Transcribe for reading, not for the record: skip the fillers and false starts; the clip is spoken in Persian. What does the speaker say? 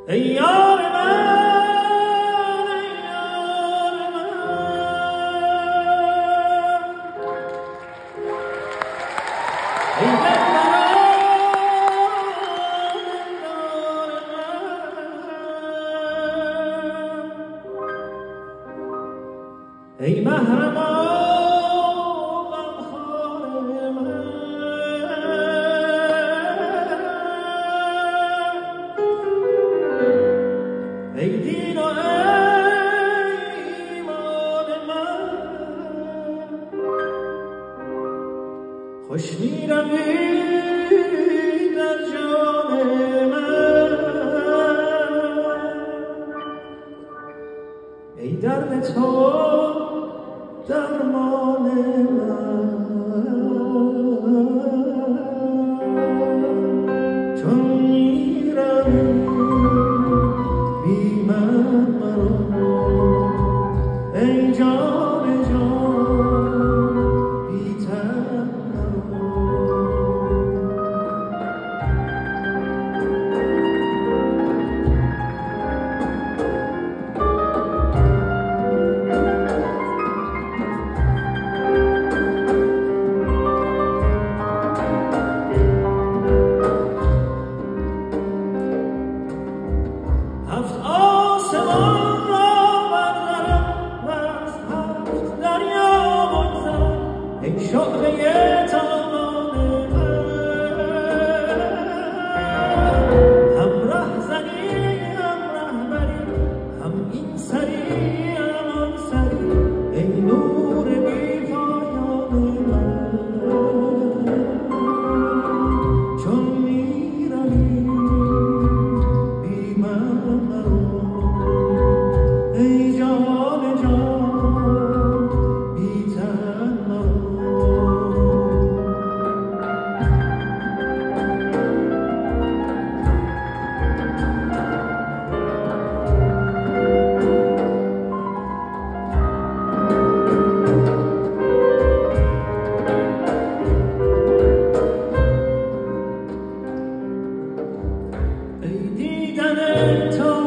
ای یار من ای محرم غمخوار من ای دین و ایمان من خوش می‌روی در جان من ای درد تو درمان من چون می‌روی بی من مرو ای جان جان بی تن مرو هفت آسمان را بردارم و از هفت دریا بگذرم ای شعله تابان من هم رهزنی هم رهبری هم این سری هم آن سری ای نور بی پایان من چون می‌روی بی من ای جان جان بی تن مرو ای دیدن تو